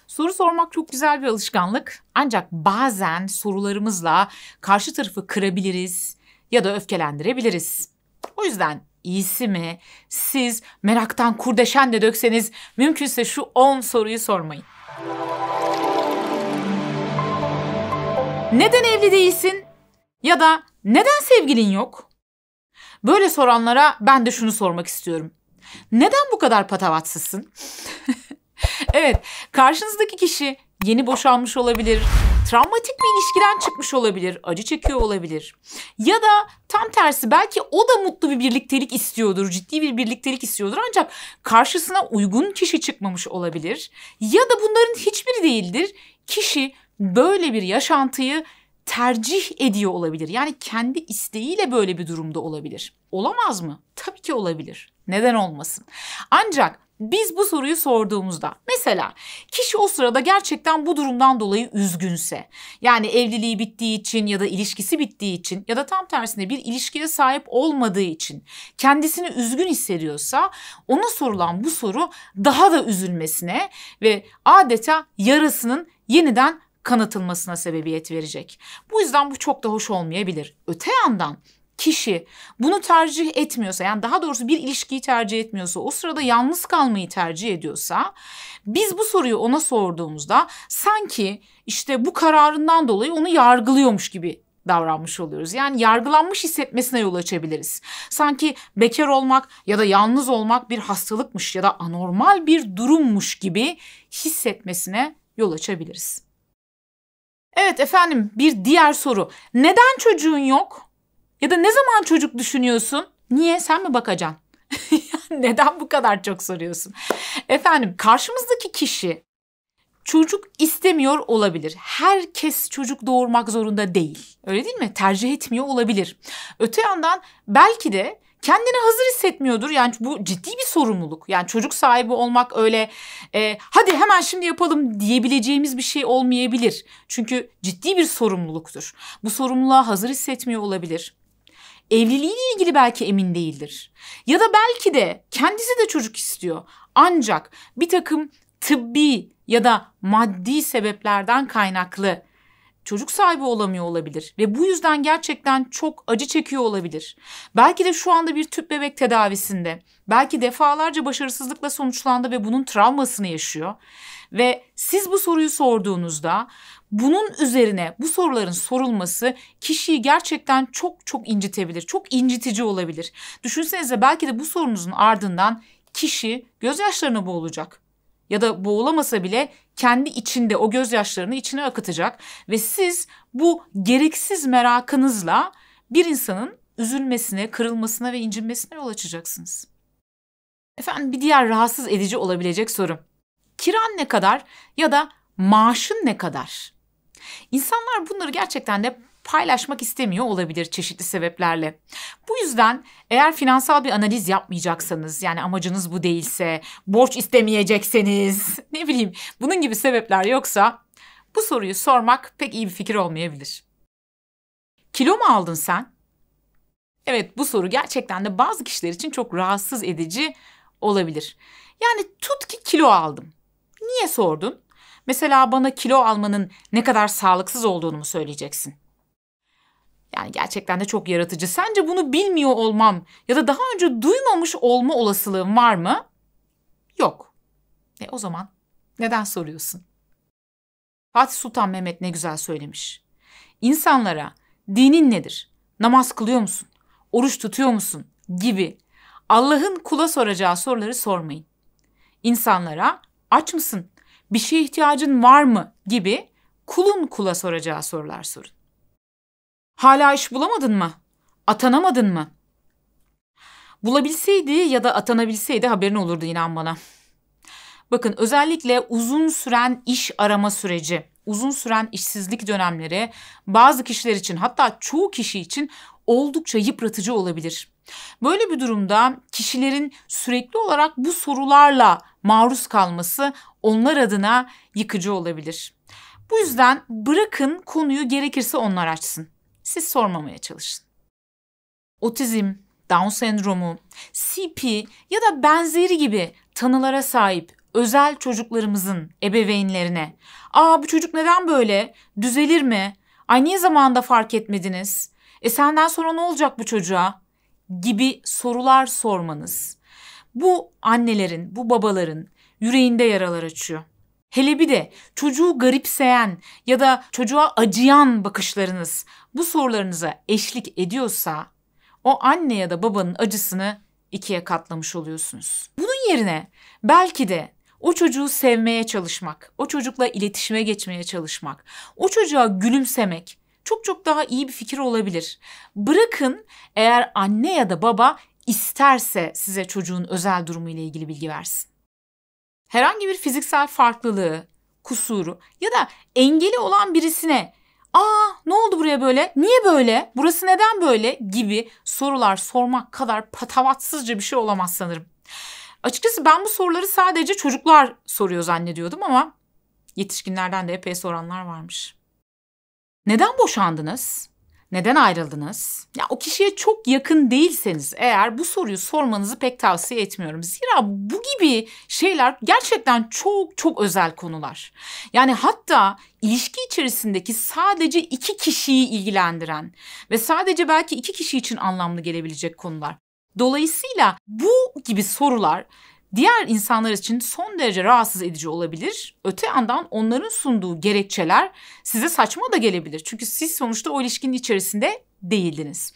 Soru sormak çok güzel bir alışkanlık. Ancak bazen sorularımızla karşı tarafı kırabiliriz ya da öfkelendirebiliriz. O yüzden iyisi mi siz meraktan kurdeşen de dökseniz mümkünse şu 10 soruyu sormayın. Neden evli değilsin? Ya da neden sevgilin yok? Böyle soranlara ben de şunu sormak istiyorum. Neden bu kadar patavatsızsın? Evet, karşınızdaki kişi yeni boşanmış olabilir, travmatik bir ilişkiden çıkmış olabilir, acı çekiyor olabilir. Ya da tam tersi belki o da mutlu bir birliktelik istiyordur, ciddi bir birliktelik istiyordur ancak karşısına uygun kişi çıkmamış olabilir. Ya da bunların hiçbiri değildir. Kişi böyle bir yaşantıyı tercih ediyor olabilir. Yani kendi isteğiyle böyle bir durumda olabilir. Olamaz mı? Tabii ki olabilir. Neden olmasın? Ancak biz bu soruyu sorduğumuzda mesela kişi o sırada gerçekten bu durumdan dolayı üzgünse, yani evliliği bittiği için ya da ilişkisi bittiği için ya da tam tersine bir ilişkiye sahip olmadığı için kendisini üzgün hissediyorsa ona sorulan bu soru daha da üzülmesine ve adeta yarasının yeniden kanatılmasına sebebiyet verecek. Bu yüzden bu çok da hoş olmayabilir. Öte yandan kişi bunu tercih etmiyorsa, yani daha doğrusu bir ilişkiyi tercih etmiyorsa, o sırada yalnız kalmayı tercih ediyorsa, biz bu soruyu ona sorduğumuzda sanki işte bu kararından dolayı onu yargılıyormuş gibi davranmış oluyoruz. Yani yargılanmış hissetmesine yol açabiliriz. Sanki bekar olmak ya da yalnız olmak bir hastalıkmış ya da anormal bir durummuş gibi hissetmesine yol açabiliriz. Evet efendim, bir diğer soru. Neden çocuğun yok? Ya da ne zaman çocuk düşünüyorsun? Niye? Sen mi bakacaksın? Neden bu kadar çok soruyorsun? Efendim, karşımızdaki kişi çocuk istemiyor olabilir. Herkes çocuk doğurmak zorunda değil. Öyle değil mi? Tercih etmiyor olabilir. Öte yandan belki de kendini hazır hissetmiyordur. Yani bu ciddi bir sorumluluk. Yani çocuk sahibi olmak öyle hadi hemen şimdi yapalım diyebileceğimiz bir şey olmayabilir. Çünkü ciddi bir sorumluluktur. Bu sorumluluğa hazır hissetmiyor olabilir. Evliliğiyle ilgili belki emin değildir. Ya da belki de kendisi de çocuk istiyor. Ancak bir takım tıbbi ya da maddi sebeplerden kaynaklı çocuk sahibi olamıyor olabilir ve bu yüzden gerçekten çok acı çekiyor olabilir. Belki de şu anda bir tüp bebek tedavisinde, belki defalarca başarısızlıkla sonuçlandı ve bunun travmasını yaşıyor. Ve siz bu soruyu sorduğunuzda bunun üzerine bu soruların sorulması kişiyi gerçekten çok çok incitebilir, çok incitici olabilir. Düşünsenize, belki de bu sorunuzun ardından kişi gözyaşlarına boğulacak. Ya da boğulamasa bile kendi içinde o gözyaşlarını içine akıtacak ve siz bu gereksiz merakınızla bir insanın üzülmesine, kırılmasına ve incinmesine yol açacaksınız. Efendim, bir diğer rahatsız edici olabilecek soru. Kiran ne kadar ya da maaşın ne kadar? İnsanlar bunları gerçekten de paylaşmak istemiyor olabilir çeşitli sebeplerle. Bu yüzden eğer finansal bir analiz yapmayacaksanız, yani amacınız bu değilse, borç istemeyecekseniz, ne bileyim bunun gibi sebepler yoksa bu soruyu sormak pek iyi bir fikir olmayabilir. Kilo mu aldın sen? Evet, bu soru gerçekten de bazı kişiler için çok rahatsız edici olabilir. Yani tut ki kilo aldım. Niye sordun? Mesela bana kilo almanın ne kadar sağlıksız olduğunu mu söyleyeceksin? Yani gerçekten de çok yaratıcı. Sence bunu bilmiyor olmam ya da daha önce duymamış olma olasılığım var mı? Yok. O zaman neden soruyorsun? Fatih Sultan Mehmet ne güzel söylemiş. İnsanlara dinin nedir? Namaz kılıyor musun? Oruç tutuyor musun? Gibi Allah'ın kula soracağı soruları sormayın. İnsanlara aç mısın? Bir şeye ihtiyacın var mı? Gibi kulun kula soracağı sorular sorun. Hala iş bulamadın mı? Atanamadın mı? Bulabilseydi ya da atanabilseydi haberin olurdu, inan bana. Bakın, özellikle uzun süren iş arama süreci, uzun süren işsizlik dönemleri bazı kişiler için, hatta çoğu kişi için oldukça yıpratıcı olabilir. Böyle bir durumda kişilerin sürekli olarak bu sorularla maruz kalması onlar adına yıkıcı olabilir. Bu yüzden bırakın konuyu gerekirse onlar açsın. Siz sormamaya çalışın. Otizm, Down sendromu, CP ya da benzeri gibi tanılara sahip özel çocuklarımızın ebeveynlerine "Aa, bu çocuk neden böyle? Düzelir mi? Ay, niye zamanında fark etmediniz? Senden sonra ne olacak bu çocuğa?" gibi sorular sormanız bu annelerin, bu babaların yüreğinde yaralar açıyor. Hele bir de çocuğu garipseyen ya da çocuğa acıyan bakışlarınız bu sorularınıza eşlik ediyorsa o anne ya da babanın acısını ikiye katlamış oluyorsunuz. Bunun yerine belki de o çocuğu sevmeye çalışmak, o çocukla iletişime geçmeye çalışmak, o çocuğa gülümsemek çok çok daha iyi bir fikir olabilir. Bırakın eğer anne ya da baba isterse size çocuğun özel durumu ile ilgili bilgi versin. Herhangi bir fiziksel farklılığı, kusuru ya da engeli olan birisine "Aa, ne oldu buraya böyle? Niye böyle? Burası neden böyle?" gibi sorular sormak kadar patavatsızca bir şey olamaz sanırım. Açıkçası ben bu soruları sadece çocuklar soruyor zannediyordum ama yetişkinlerden de epey soranlar varmış. Neden boşandınız? Neden ayrıldınız? Ya, o kişiye çok yakın değilseniz eğer bu soruyu sormanızı pek tavsiye etmiyorum. Zira bu gibi şeyler gerçekten çok çok özel konular. Yani hatta ilişki içerisindeki sadece 2 kişiyi ilgilendiren ve sadece belki 2 kişi için anlamlı gelebilecek konular. Dolayısıyla bu gibi sorular diğer insanlar için son derece rahatsız edici olabilir. Öte yandan onların sunduğu gerekçeler size saçma da gelebilir. Çünkü siz sonuçta o ilişkinin içerisinde değildiniz.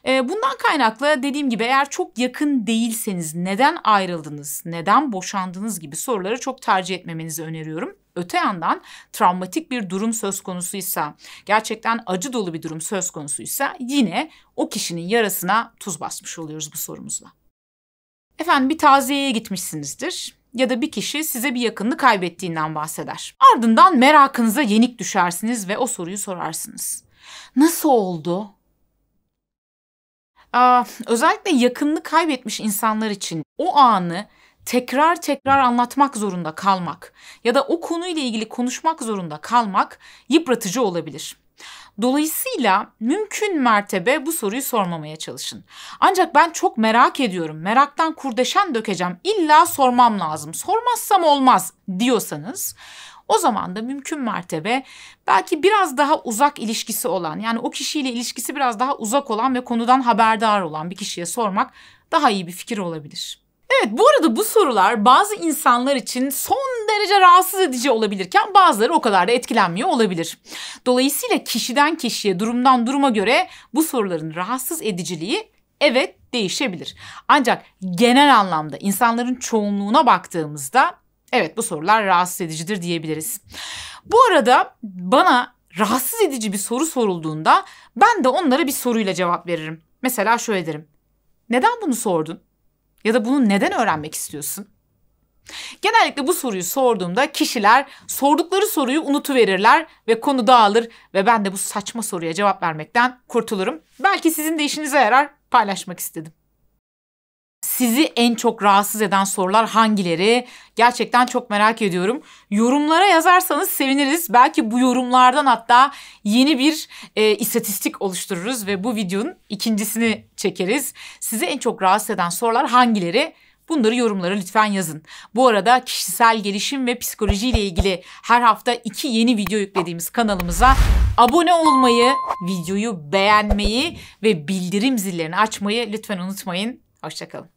Bundan kaynaklı dediğim gibi eğer çok yakın değilseniz neden ayrıldınız, neden boşandınız gibi soruları çok tercih etmemenizi öneriyorum. Öte yandan travmatik bir durum söz konusuysa, gerçekten acı dolu bir durum söz konusuysa yine o kişinin yarasına tuz basmış oluyoruz bu sorumuzla. Efendim, bir taziyeye gitmişsinizdir ya da bir kişi size bir yakınını kaybettiğinden bahseder. Ardından merakınıza yenik düşersiniz ve o soruyu sorarsınız. Nasıl oldu? Özellikle yakınını kaybetmiş insanlar için o anı tekrar tekrar anlatmak zorunda kalmak ya da o konuyla ilgili konuşmak zorunda kalmak yıpratıcı olabilir. Dolayısıyla mümkün mertebe bu soruyu sormamaya çalışın. Ancak ben çok merak ediyorum, meraktan kurdeşen dökeceğim, illa sormam lazım, sormazsam olmaz diyorsanız o zaman da mümkün mertebe belki biraz daha uzak ilişkisi olan, yani o kişiyle ilişkisi biraz daha uzak olan ve konudan haberdar olan bir kişiye sormak daha iyi bir fikir olabilir. Evet, bu arada bu sorular bazı insanlar için son derece rahatsız edici olabilirken bazıları o kadar da etkilenmiyor olabilir. Dolayısıyla kişiden kişiye, durumdan duruma göre bu soruların rahatsız ediciliği evet değişebilir. Ancak genel anlamda insanların çoğunluğuna baktığımızda evet bu sorular rahatsız edicidir diyebiliriz. Bu arada bana rahatsız edici bir soru sorulduğunda ben de onlara bir soruyla cevap veririm. Mesela şöyle derim: "Neden bunu sordun? Ya da bunu neden öğrenmek istiyorsun?" Genellikle bu soruyu sorduğumda kişiler sordukları soruyu unutuverirler ve konu dağılır ve ben de bu saçma soruya cevap vermekten kurtulurum. Belki sizin de işinize yarar, paylaşmak istedim. Sizi en çok rahatsız eden sorular hangileri? Gerçekten çok merak ediyorum. Yorumlara yazarsanız seviniriz. Belki bu yorumlardan hatta yeni bir istatistik oluştururuz ve bu videonun ikincisini çekeriz. Sizi en çok rahatsız eden sorular hangileri? Bunları yorumlara lütfen yazın. Bu arada kişisel gelişim ve psikoloji ile ilgili her hafta 2 yeni video yüklediğimiz kanalımıza abone olmayı, videoyu beğenmeyi ve bildirim zillerini açmayı lütfen unutmayın. Hoşça kalın.